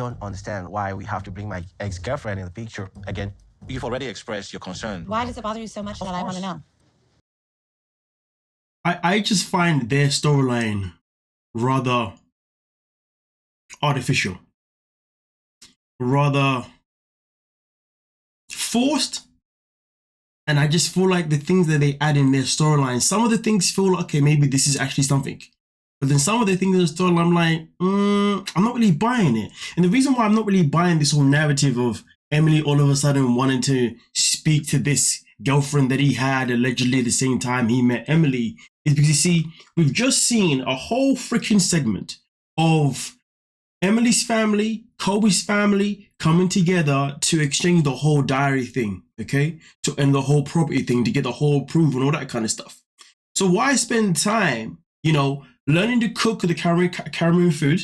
don't understand why we have to bring my ex-girlfriend in the picture again. You've already expressed your concern. Why does it bother you so much that I want to know? I just find their storyline rather artificial, rather forced. And I just feel like the things that they add in their storyline, some of the things feel like, okay, maybe this is actually something. But then some of the things in the storyline, I'm like, I'm not really buying it. And the reason why I'm not really buying this whole narrative of Emily all of a sudden wanting to speak to this girlfriend that he had allegedly at the same time he met Emily is because, you see, we've just seen a whole freaking segment of Emily's family, Kobe's family coming together to exchange the whole diary thing, okay? And the whole property thing to get the whole proof and all that kind of stuff. So why spend time, you know, learning to cook the Cameroon food,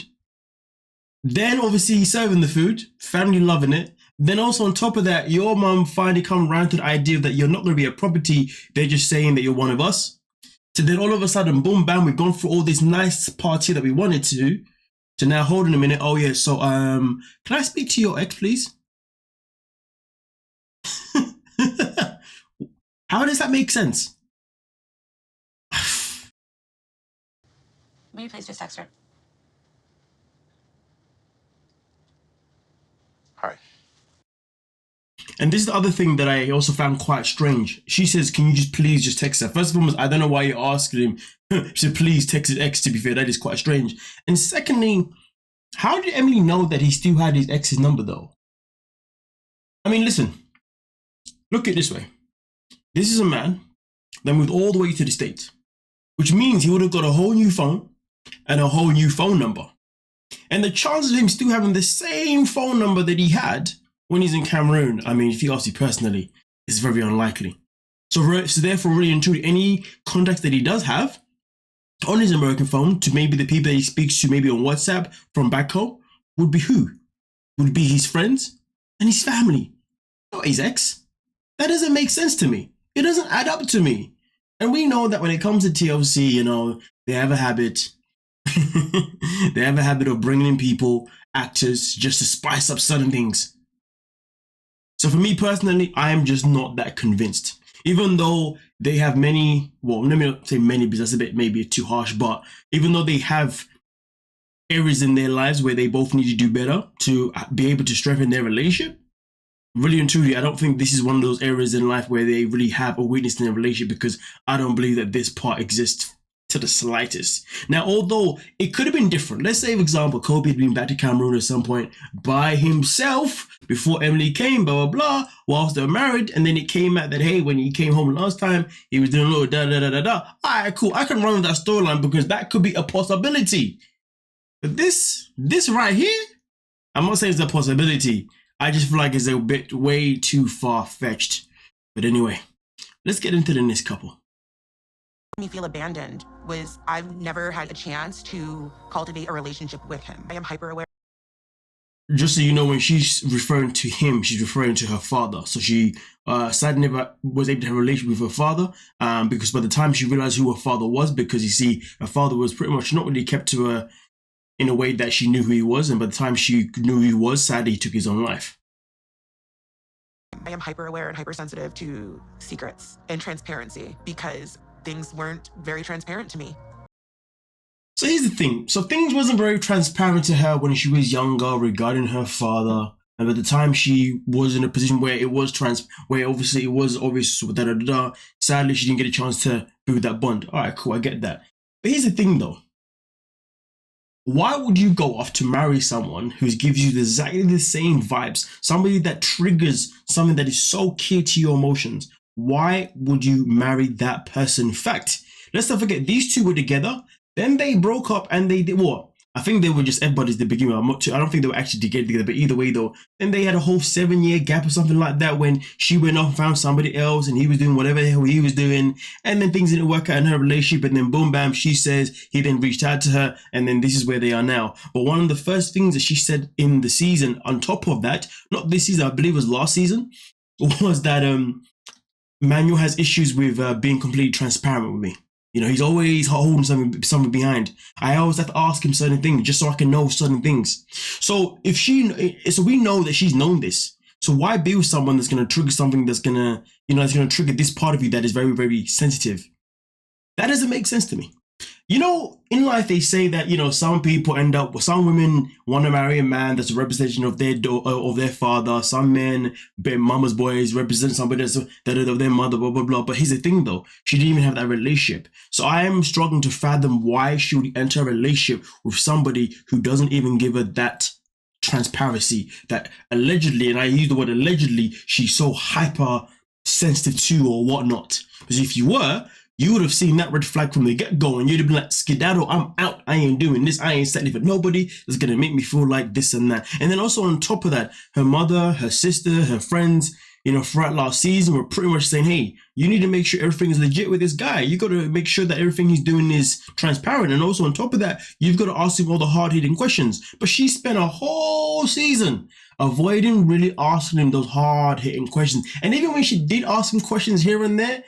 then obviously serving the food, family loving it, then also on top of that, your mum finally come around to the idea that you're not going to be a property, they're just saying that you're one of us. So then all of a sudden, boom, bam, we've gone through all this nice party that we wanted to now hold on a minute, oh yeah, so can I speak to your ex, please? How does that make sense? Will you please just text her? All right. And this is the other thing that I also found quite strange. She says, can you just please just text her? First of all, I don't know why you're asking him. She said, please text his ex, to be fair. That is quite strange. And secondly, how did Emily know that he still had his ex's number though? I mean, listen, look at it this way. This is a man that moved all the way to the States, which means he would have got a whole new phone and a whole new phone number. And the chances of him still having the same phone number that he had when he's in Cameroon, I mean, if you ask me personally, is very unlikely. So therefore, really and truly, any contacts that he does have on his American phone to maybe the people that he speaks to maybe on WhatsApp from back home would be who? Would be his friends and his family, not his ex. That doesn't make sense to me. It doesn't add up to me. And we know that when it comes to TLC, you know, they have a habit. They have a habit of bringing in people, actors, just to spice up certain things. So for me personally, I am just not that convinced. Even though they have many, well, let me not say many because that's a bit maybe too harsh, but even though they have areas in their lives where they both need to do better to be able to strengthen their relationship, really and truly, I don't think this is one of those areas in life where they really have a weakness in their relationship, because I don't believe that this part exists to the slightest. Now, although it could have been different, let's say, for example, Kobe had been back to Cameroon at some point by himself before Emily came, blah, blah, blah, whilst they were married, and then it came out that, hey, when he came home last time, he was doing a little da-da-da-da-da. All right, cool, I can run with that storyline because that could be a possibility. But this right here, I'm not saying it's a possibility. I just feel like it's a bit way too far-fetched. But anyway, let's get into the next couple. Me feel abandoned was I've never had a chance to cultivate a relationship with him. I am hyper aware. Just so you know, when she's referring to him, she's referring to her father. So she sadly never was able to have a relationship with her father, because by the time she realized who her father was, because you see, her father was pretty much not really kept to her in a way that she knew who he was, and by the time she knew who he was, sadly he took his own life. I am hyper aware and hypersensitive to secrets and transparency because things weren't very transparent to me. So here's the thing. So things wasn't very transparent to her when she was younger regarding her father. And by the time she was in a position where it was where obviously it was obvious, sadly she didn't get a chance to build that bond. All right, cool, I get that. But here's the thing though. Why would you go off to marry someone who gives you exactly the same vibes? Somebody that triggers something that is so key to your emotions. Why would you marry that person? In fact, let's not forget, these two were together, then they broke up and they did what? I think they were just buddies at the beginning. I don't think they were actually together, but either way though, then they had a whole 7-year gap or something like that when she went off and found somebody else and he was doing whatever the hell he was doing, and then things didn't work out in her relationship, and then boom bam, she says he then reached out to her, and then this is where they are now. But one of the first things that she said in the season, on top of that, not this season, I believe it was last season, was that Manuel has issues with being completely transparent with me. You know, he's always holding something behind. I always have to ask him certain things just so I can know certain things. So so we know that she's known this. So why be with someone that's going to trigger something that's going to, that's going to trigger this part of you that is very, very sensitive? That doesn't make sense to me. You know, in life, they say that, some people some women want to marry a man that's a representation of their father. Some men, mama's boys, represent somebody that's of their mother, blah, blah, blah. But here's the thing, though. She didn't even have that relationship. So I am struggling to fathom why she would enter a relationship with somebody who doesn't even give her that transparency that allegedly, and I use the word allegedly, she's so hyper sensitive to or whatnot. Because if you were, you would have seen that red flag from the get-go and you'd have been like, skedaddle, I'm out. I ain't doing this. I ain't settling for nobody that's going to make me feel like this and that. And then also on top of that, her mother, her sister, her friends, throughout last season were pretty much saying, hey, you need to make sure everything is legit with this guy. You got to make sure that everything he's doing is transparent. And also on top of that, you've got to ask him all the hard-hitting questions. But she spent a whole season avoiding really asking him those hard-hitting questions. And even when she did ask him questions here and there,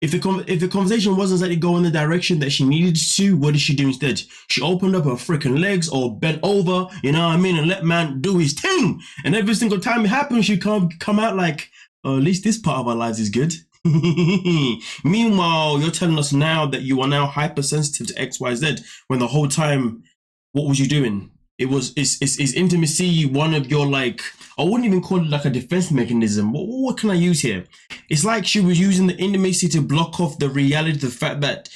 if the conversation wasn't exactly going the direction that she needed to, what did she do instead? She opened up her freaking legs or bent over, and let man do his thing. And every single time it happens, she come out like, oh, at least this part of our lives is good. Meanwhile, you're telling us now that you are now hypersensitive to XYZ when the whole time, what was you doing? Is intimacy one of your, like, I wouldn't even call it like a defense mechanism. What can I use here? It's like she was using the intimacy to block off the reality, the fact that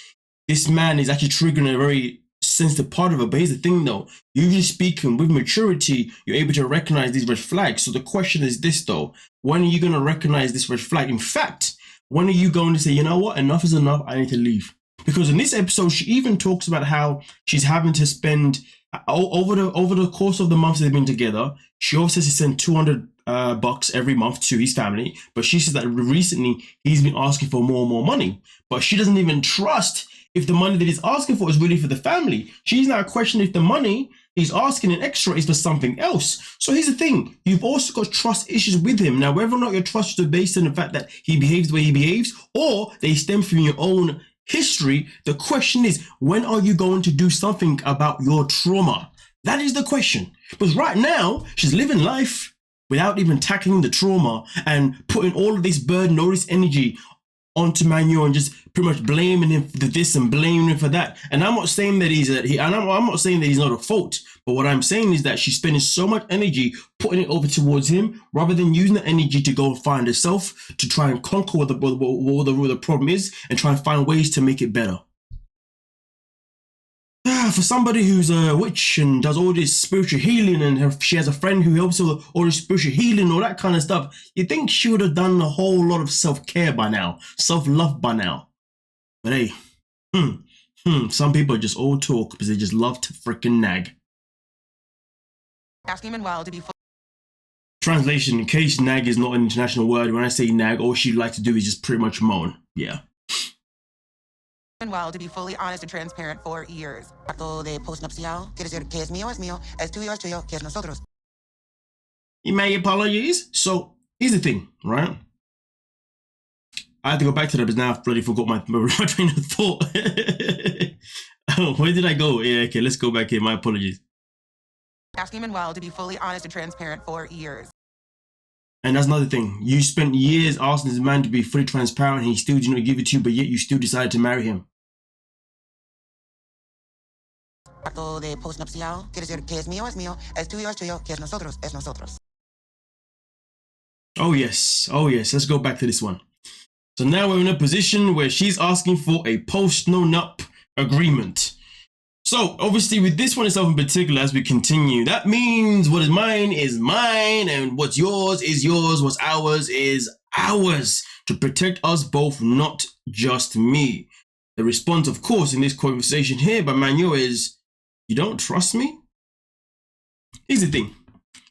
this man is actually triggering a very sensitive part of her. But here's the thing though, usually speaking, with maturity, you're able to recognize these red flags. So the question is this though, when are you going to recognize this red flag? In fact, when are you going to say, you know what, enough is enough, I need to leave? Because in this episode, she even talks about how she's having to spend over the course of the months they've been together. She obviously sent $200 every month to his family, but she says that recently he's been asking for more and more money, but she doesn't even trust if the money that he's asking for is really for the family. She's now questioning if the money he's asking in extra is for something else. So here's the thing, you've also got trust issues with him. Now, whether or not your trust is based on the fact that he behaves the way he behaves, or they stem from your own history, the question is, when are you going to do something about your trauma? That is the question. Because right now, she's living life without even tackling the trauma and putting all of this burden, all this energy onto Manuel and just pretty much blaming him for this and blaming him for that. And I'm not saying that I'm not saying that he's not at fault, but what I'm saying is that she's spending so much energy putting it over towards him rather than using the energy to go and find herself, to try and conquer what the problem is and try and find ways to make it better. For somebody who's a witch and does all this spiritual healing, and she has a friend who helps with all this spiritual healing, all that kind of stuff, you'd think she would have done a whole lot of self-care by now, self-love by now. But hey, some people are just all talk because they just love to freaking nag. Asking Manuel to be Translation, in case nag is not an international word, when I say nag, all she'd like to do is just pretty much moan. Yeah. Manuel to be fully honest and transparent for years. Pacto de Postnuptial, quiere decir que es mío, es tuyo, que es nosotros. My apologies. So here's the thing, right? I had to go back to that because now I've bloody forgot my train of thought. Oh, where did I go? Yeah, okay, let's go back here. My apologies. Asking Manuel to be fully honest and transparent for years. And that's another thing. You spent years asking this man to be fully transparent and he still did not give it to you, but yet you still decided to marry him. Pacto de Postnuptial, quiere decir que es mío, es tuyo, que es nosotros. Oh yes, let's go back to this one. So now we're in a position where she's asking for a post-nup agreement. So obviously with this one itself in particular, as we continue, that means what is mine, and what's yours is yours, what's ours is ours, to protect us both, not just me. The response, of course, in this conversation here by Manuel is, you don't trust me? Here's the thing.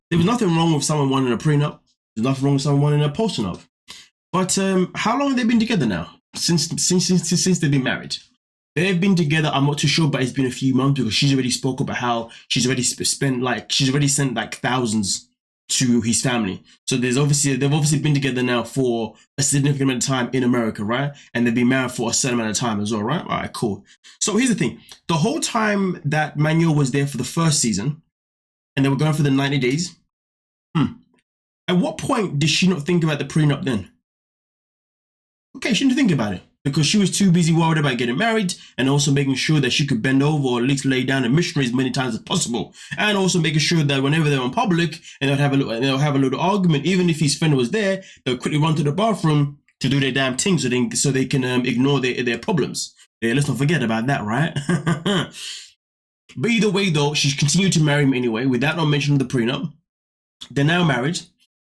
There was nothing wrong with someone wanting a prenup. There's nothing wrong with someone wanting a post-nup. But how long have they been together now? Since they've been married. They've been together, I'm not too sure, but it's been a few months because she's already spoke about how she's already sent like thousands to his family. So they've obviously been together now for a significant amount of time in America, right? And they've been married for a certain amount of time as well, right? All right, cool. So here's the thing. The whole time that Manuel was there for the first season, and they were going for the 90 days, at what point did she not think about the prenup then? Okay, she didn't think about it because she was too busy worried about getting married and also making sure that she could bend over or at least lay down a missionary as many times as possible, and also making sure that whenever they're in public and they'll have a little argument, even if his friend was there, they'll quickly run to the bathroom to do their damn thing so they can ignore their problems. Yeah, let's not forget about that, right? But either way, though, she's continued to marry him anyway without not mentioning the prenup. They're now married.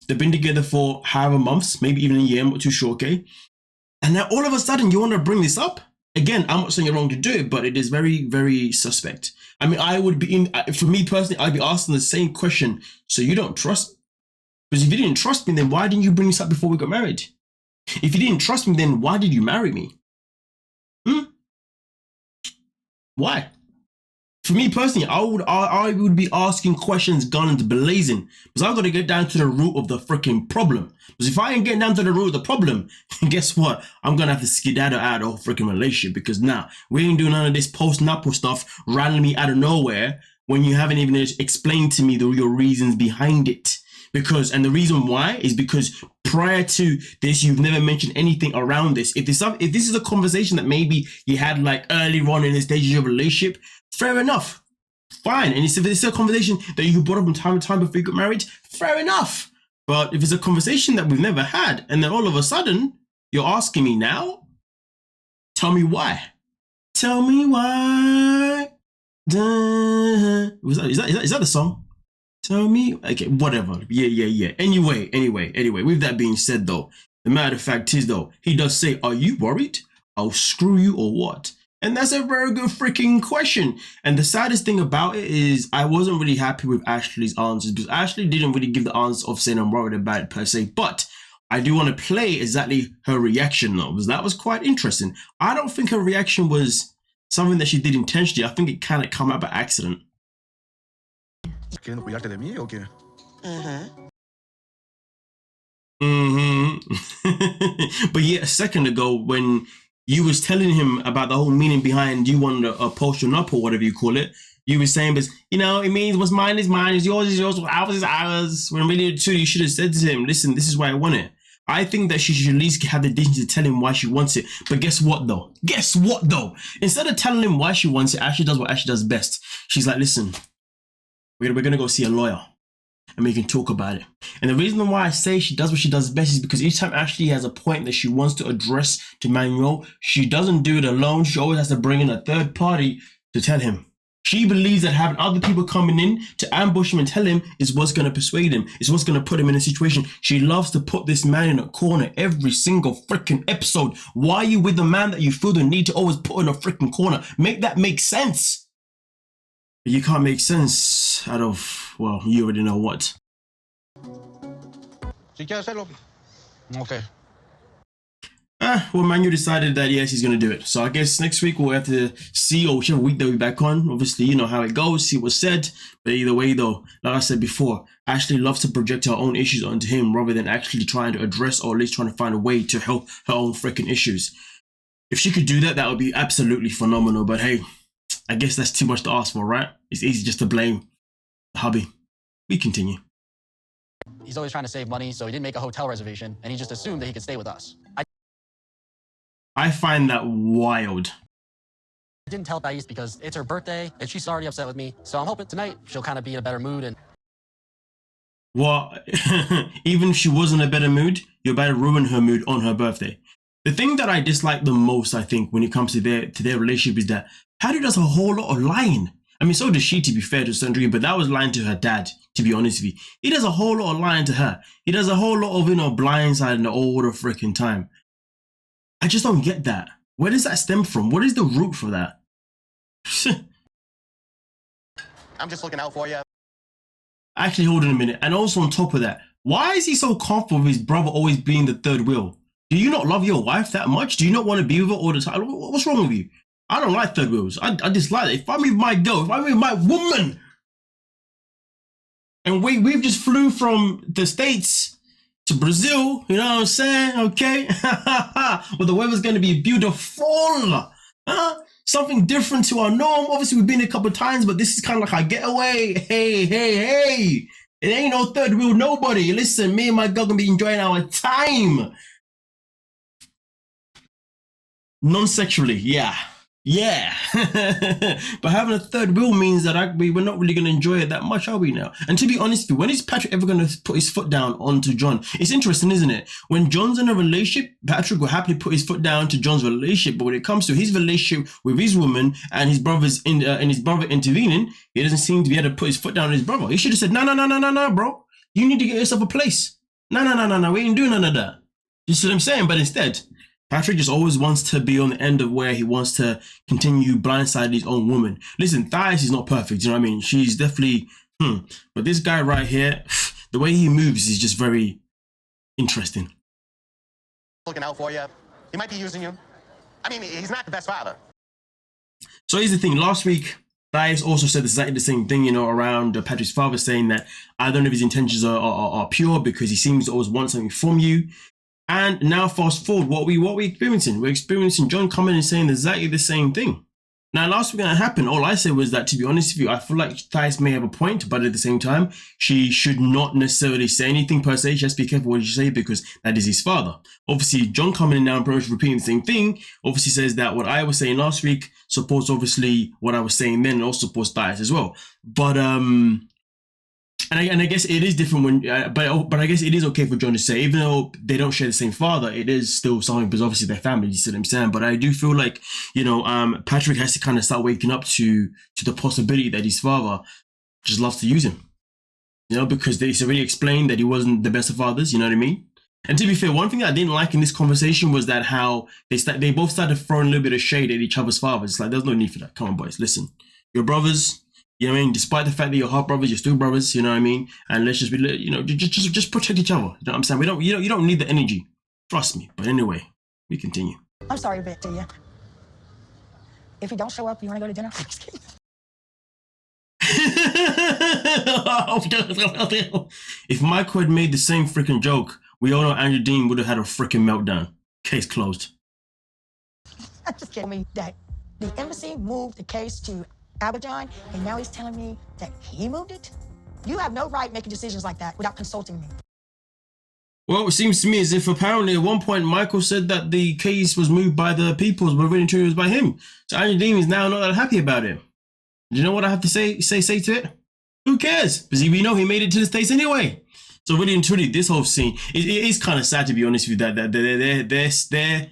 They've been together for however months, maybe even a year. I'm not too sure, okay? And now all of a sudden you want to bring this up? Again, I'm not saying you're wrong to do it, but it is very, very suspect. I mean, I would be for me personally, I'd be asking the same question. So you don't trust? Because if you didn't trust me, then why didn't you bring this up before we got married? If you didn't trust me, then why did you marry me? Why? For me personally, I would be asking questions guns blazing because I've got to get down to the root of the freaking problem. Because if I ain't getting down to the root of the problem, guess what? I'm going to have to skedaddle out of the whole freaking relationship because now we ain't doing none of this postnuptial stuff randomly out of nowhere when you haven't even explained to me your reasons behind it. And the reason why is because prior to this, you've never mentioned anything around this. If this is a conversation that maybe you had like early on in the stages of your relationship, fair enough, fine. And if it's a conversation that you brought up from time to time before you got married, fair enough. But if it's a conversation that we've never had, and then all of a sudden you're asking me now, tell me why. Tell me why. Is that the song? Tell me. Okay, whatever. Yeah. Anyway. With that being said, though, the matter of fact is, though, he does say, "Are you worried? I'll screw you or what?" And that's a very good freaking question. And the saddest thing about it is I wasn't really happy with Ashley's answers because Ashley didn't really give the answer of saying I'm worried about it per se. But I do want to play exactly her reaction, though, because that was quite interesting. I don't think her reaction was something that she did intentionally. I think it kind of came out by accident. ¿Queriendo cuidarte de mí o qué? But yeah, a second ago when you was telling him about the whole meaning behind you wanted a potion up or whatever you call it, you were saying, but it means what's mine is mine, yours is yours, what's ours is ours. When really too, you should have said to him, listen, this is why I want it. I think that she should at least have the decency to tell him why she wants it. But guess what though? Instead of telling him why she wants it, Ashley does what Ashley does best. She's like, listen, we're gonna go see a lawyer and we can talk about it. And the reason why I say she does what she does best is because each time Ashley has a point that she wants to address to Manuel, she doesn't do it alone. She always has to bring in a third party to tell him. She believes that having other people coming in to ambush him and tell him is what's going to persuade him. It's what's going to put him in a situation. She loves to put this man in a corner every single freaking episode. Why are you with the man that you feel the need to always put in a freaking corner? Make that make sense. But you can't make sense out of, well, you already know what. Si quieres hacerlo, okay. Well, Manu decided that yes, he's gonna do it. So I guess next week we'll have to see, or whichever week that we're back on. Obviously, you know how it goes, see what's said. But either way, though, like I said before, Ashley loves to project her own issues onto him rather than actually trying to address or at least trying to find a way to help her own freaking issues. If she could do that, that would be absolutely phenomenal. But hey, I guess that's too much to ask for, right? It's easy just to blame the hubby. We continue. He's always trying to save money, so he didn't make a hotel reservation, and he just assumed that he could stay with us. I find that wild. I didn't tell Thais because it's her birthday, and she's already upset with me, so I'm hoping tonight she'll kind of be in a better mood. And well, even if she was in a better mood, you're about to ruin her mood on her birthday. The thing that I dislike the most, I think, when it comes to their relationship is that Paddy does a whole lot of lying. I mean, so does she, to be fair, to a certain degree, but that was lying to her dad, to be honest with you. He does a whole lot of lying to her. He does a whole lot of, blindsiding all the freaking time. I just don't get that. Where does that stem from? What is the root for that? I'm just looking out for you. Actually, hold on a minute. And also on top of that, why is he so comfortable with his brother always being the third wheel? Do you not love your wife that much? Do you not want to be with her all the time? What's wrong with you? I don't like third wheels. I dislike it. If I'm with my girl, if I'm with my woman, And we've just flew from the States to Brazil, you know what I'm saying? Okay. Well, the weather's going to be beautiful. Something different to our norm. Obviously, we've been a couple of times, but this is kind of like our getaway. Hey. It ain't no third wheel nobody. Listen, me and my girl gonna be enjoying our time. Non-sexually, yeah. But having a third wheel means that we're not really going to enjoy it that much, are we now? And to be honest with you, when is Patrick ever going to put his foot down onto John? It's interesting, isn't it? When John's in a relationship, Patrick will happily put his foot down to John's relationship. But when it comes to his relationship with his woman and his brother's and his brother intervening, he doesn't seem to be able to put his foot down on his brother. He should have said, no, bro. You need to get yourself a place. No. We ain't doing none of that. You see what I'm saying? But instead, Patrick just always wants to be on the end of where he wants to continue blindsiding his own woman. Listen, Thais is not perfect, you know what I mean? She's definitely, But this guy right here, the way he moves is just very interesting. Looking out for you. He might be using you. I mean, he's not the best father. So here's the thing. Last week, Thais also said exactly the same thing, you know, around Patrick's father, saying that I don't know if his intentions are pure because he seems to always want something from you. And now fast forward, what we experiencing? We're experiencing John coming and saying exactly the same thing. Now, last week when that happened, all I said was that, to be honest with you, I feel like Thais may have a point, but at the same time, she should not necessarily say anything per se. Just be careful what you say because that is his father. Obviously, John coming in now and pretty much repeating the same thing, obviously says that what I was saying last week supports obviously what I was saying then and also supports Thais as well. But And I guess it is different when, but I guess it is okay for John to say, even though they don't share the same father, it is still something because obviously they're family. You see what I'm saying? But I do feel like, you know, Patrick has to kind of start waking up to the possibility that his father just loves to use him, you know, because it's already explained that he wasn't the best of fathers. You know what I mean? And to be fair, one thing that I didn't like in this conversation was that how they both started throwing a little bit of shade at each other's fathers. It's like, there's no need for that. Come on, boys, listen, your brothers. You know what I mean? Despite the fact that you're half brothers, you're still brothers. You know what I mean? And let's just be, you know, just protect each other. You know what I'm saying? You don't need the energy. Trust me. But anyway, we continue. I'm sorry, but to you. If you don't show up, you want to go to dinner? If Michael had made the same freaking joke, we all know Andrew Deem would have had a freaking meltdown. Case closed. I'm just kidding me that the embassy moved the case to Abidjan, and now he's telling me that he moved it? You have no right making decisions like that without consulting me. Well, it seems to me as if apparently at one point Michael said that the case was moved by the peoples, but really true it was by him. So Andrew Deem is now not that happy about it. Do you know what I have to say to it? Who cares? Because we know he made it to the States anyway. So really and truly, this whole scene, it is kind of sad to be honest with you, that their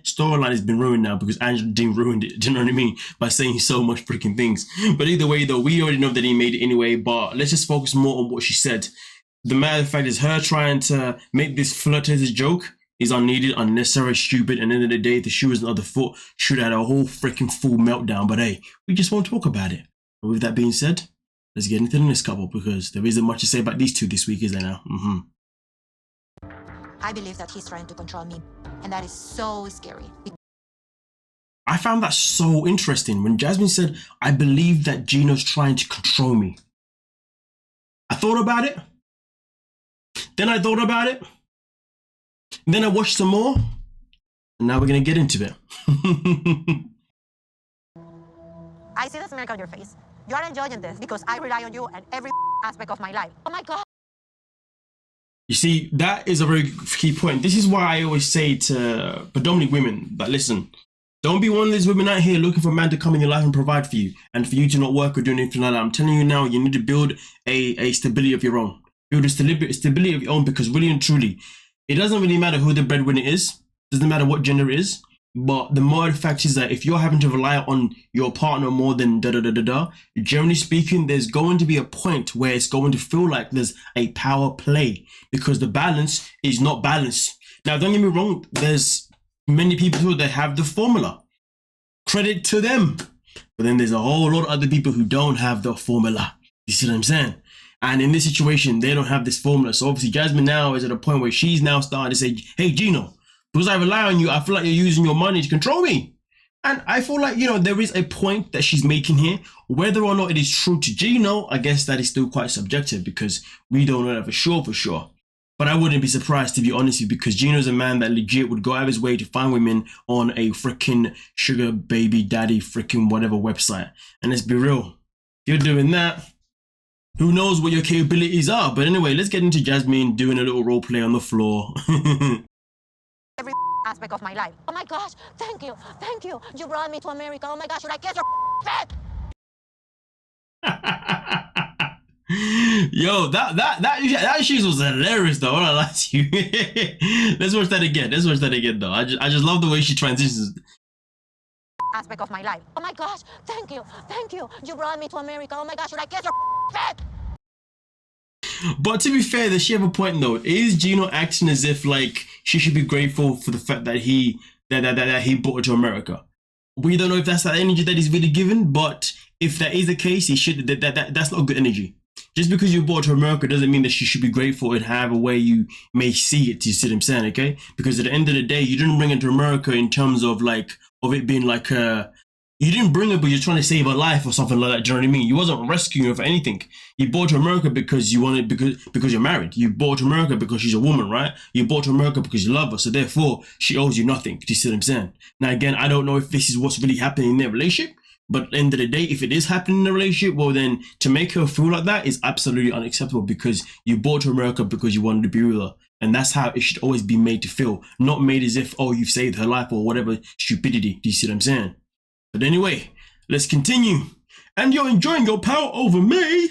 storyline has been ruined now because Andrew Deem ruined it, do you know what I mean? By saying so much freaking things. But either way though, we already know that he made it anyway, but let's just focus more on what she said. The matter of fact is her trying to make this flirtatious joke is unneeded, unnecessary, stupid, and at the end of the day, if the shoe was on the other foot, should have had a whole freaking full meltdown, but hey, we just won't talk about it. And with that being said, let's get into the next couple because there isn't much to say about these two this week, is there now? I believe that he's trying to control me, and that is so scary. I found that so interesting when Jasmine said, I believe that Gino's trying to control me. I thought about it. Then I thought about it. Then I watched some more. And now we're going to get into it. I see the smirk on your face. You are enjoying this because I rely on you at every aspect of my life. Oh my God. You see, that is a very key point. This is why I always say to predominantly women that, listen, don't be one of these women out here looking for a man to come in your life and provide for you and for you to not work or do anything like that. I'm telling you now, you need to build a stability of your own. Build a stability of your own because really and truly, it doesn't really matter who the breadwinner is. It doesn't matter what gender it is. But the more the fact is that if you're having to rely on your partner more than generally speaking, there's going to be a point where it's going to feel like there's a power play because the balance is not balanced. Now, don't get me wrong. There's many people who that have the formula. Credit to them. But then there's a whole lot of other people who don't have the formula. You see what I'm saying? And in this situation, they don't have this formula. So obviously, Jasmine now is at a point where she's now starting to say, hey, Gino, because I rely on you, I feel like you're using your money to control me. And I feel like, you know, there is a point that she's making here. Whether or not it is true to Gino, I guess that is still quite subjective because we don't know that for sure. But I wouldn't be surprised, to be honest with you, because Gino's a man that legit would go out of his way to find women on a freaking sugar baby daddy freaking whatever website. And let's be real, if you're doing that, who knows what your capabilities are. But anyway, let's get into Jasmine doing a little role play on the floor. Every aspect of my life. Oh my gosh, thank you. You brought me to America. Oh my gosh, should I kiss your feet? Yo, that shoes was hilarious though. I don't lie to you. Let's watch that again though. I just love the way she transitions. Aspect of my life. Oh my gosh, thank you. You brought me to America. Oh my gosh, should I kiss your feet? But to be fair, does she have a point though? Is Gino acting as if like she should be grateful for the fact that he brought her to America? We don't know if that's that energy that he's really given, but if that is the case, he should. That's not good energy. Just because you brought her to America doesn't mean that she should be grateful and however way you may see it. You see what I'm saying, okay? Because at the end of the day, you didn't bring her to America in terms of it being like you didn't bring her, but you're trying to save her life or something like that. Do you know what I mean? You wasn't rescuing her for anything. You brought her to America because you wanted, because you're married. You brought her to America because she's a woman, right? You brought her to America because you love her. So therefore, she owes you nothing. Do you see what I'm saying? Now, again, I don't know if this is what's really happening in their relationship. But at the end of the day, if it is happening in a relationship, well then to make her feel like that is absolutely unacceptable because you brought her to America because you wanted to be with her. And that's how it should always be made to feel. Not made as if, oh, you've saved her life or whatever stupidity. Do you see what I'm saying? But anyway, let's continue. And you're enjoying your power over me.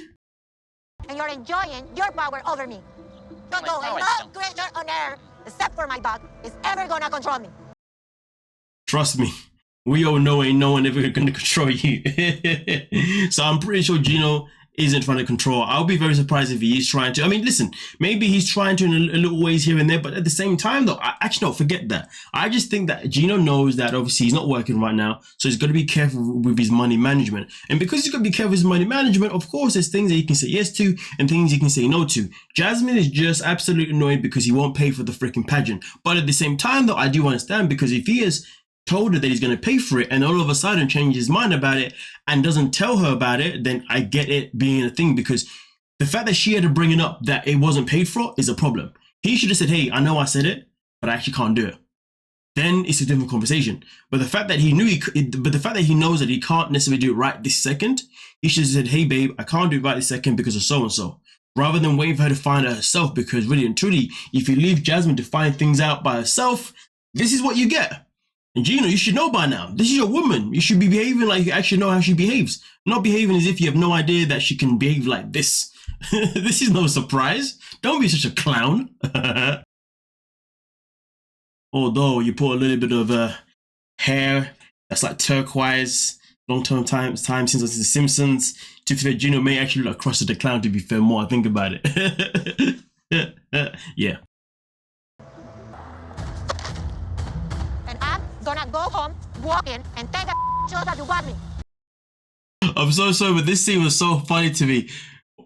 And you're enjoying your power over me. Don't know no, no creature on earth, except for my dog, is ever gonna control me. Trust me. We all know ain't no one ever going to control you. So I'm pretty sure Gino isn't trying to control. I'll be very surprised if he is trying to. I mean, listen, maybe he's trying to in a little ways here and there, but at the same time, though, I actually don't forget that. I just think that Gino knows that obviously he's not working right now, so he's got to be careful with his money management. And because he's got to be careful with his money management, of course, there's things that he can say yes to and things he can say no to. Jasmine is just absolutely annoyed because he won't pay for the freaking pageant. But at the same time, though, I do understand because if he is told her that he's going to pay for it and all of a sudden changes his mind about it and doesn't tell her about it, then I get it being a thing because the fact that she had to bring it up that it wasn't paid for is a problem. He should have said, hey, I know I said it, but I actually can't do it. Then it's a different conversation. But the fact that he knew but the fact that he knows that he can't necessarily do it right this second, he should have said, hey, babe, I can't do it right this second because of so-and-so. Rather than waiting for her to find out herself, because really and truly, if you leave Jasmine to find things out by herself, this is what you get. And Gino, you should know by now. This is your woman. You should be behaving like you actually know how she behaves. Not behaving as if you have no idea that she can behave like this. This is no surprise. Don't be such a clown. Although you put a little bit of hair that's like turquoise, long-term time since The Simpsons. To be fair, Gino may actually look across the clown, to be fair, more I think about it. Yeah. Gonna go home, walk in, and take the shows that you got me. I'm so sorry, but this scene was so funny to me.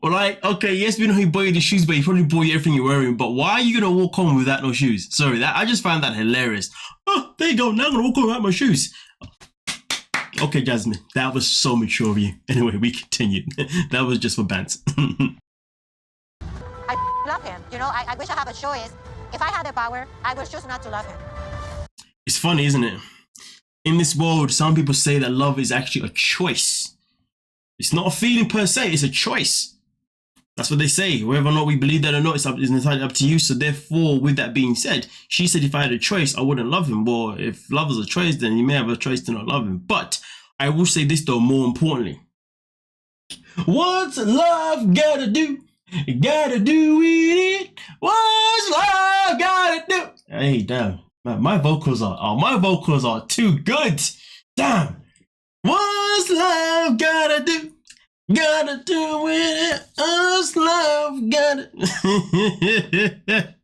Like, okay, yes, we know he bought you the shoes, but he probably bought you everything you're wearing. But why are you gonna walk home without no shoes? Sorry, I just found that hilarious. Oh, there you go. Now I'm gonna walk home without my shoes. Okay, Jasmine, that was so mature of you. Anyway, we continue. That was just for bants. I love him. You know, I wish I had a choice. If I had the power, I would choose not to love him. It's funny, isn't it? In this world, some people say that love is actually a choice. It's not a feeling per se, it's a choice. That's what they say. Whether or not we believe that or not, it's entirely up to you. So therefore, with that being said, she said if I had a choice, I wouldn't love him. Well, if love is a choice, then you may have a choice to not love him. But I will say this though, more importantly. What's love gotta do? Gotta do it. What's love gotta do? Hey, damn. Man, my vocals are too good. Damn. What's love gotta do? Gotta do it. What's love gotta.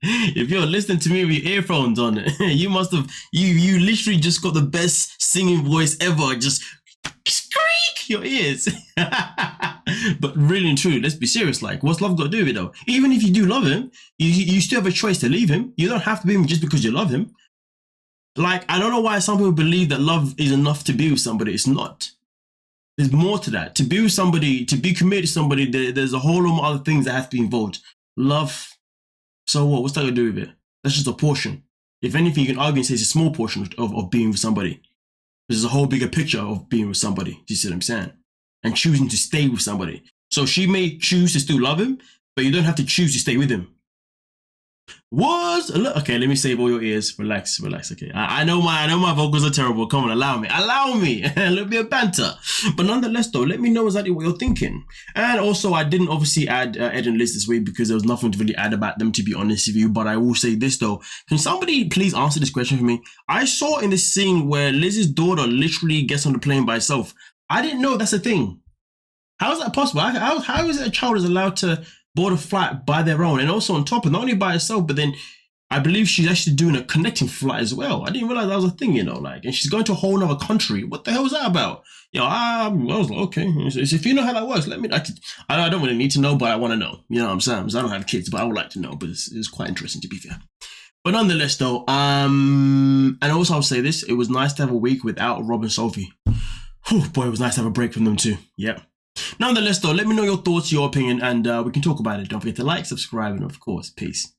If you're listening to me with your earphones on, you must have you literally just got the best singing voice ever. Just squeak your ears. But really and truly, let's be serious. Like, what's love got to do with it though? Even if you do love him, you still have a choice to leave him. You don't have to be with him just because you love him. Like, I don't know why some people believe that love is enough to be with somebody. It's not. There's more to that. To be with somebody, to be committed to somebody, there's a whole lot of other things that have to be involved. Love, so what? What's that going to do with it? That's just a portion. If anything, you can argue and say it's a small portion of being with somebody. There's a whole bigger picture of being with somebody. Do you see what I'm saying? And choosing to stay with somebody. So she may choose to still love him, but you don't have to choose to stay with him. Okay, let me save all your ears. Relax. Okay, I know my vocals are terrible. Come on, allow me a little bit of banter. But nonetheless, though, let me know exactly what you're thinking. And also, I didn't obviously add Ed and Liz this week because there was nothing to really add about them, to be honest with you. But I will say this though: can somebody please answer this question for me? I saw in this scene where Liz's daughter literally gets on the plane by herself. I didn't know that's a thing. How is that possible? How is it a child is allowed to board a flight by their own, and also on top of not only by herself, but then I believe she's actually doing a connecting flight as well. I didn't realize that was a thing, like, and she's going to a whole other country. What the hell is that about? I was like, okay, if you know how that works, let me. I don't really need to know, but I want to know. You know what I'm saying? Because I don't have kids, but I would like to know. But it's quite interesting, to be fair. But nonetheless, though, and also I'll say this: it was nice to have a week without Rob and Sophie. Whew, boy, it was nice to have a break from them too. Yep. Nonetheless, though, let me know your thoughts, your opinion, and we can talk about it. Don't forget to like, subscribe, and of course, peace.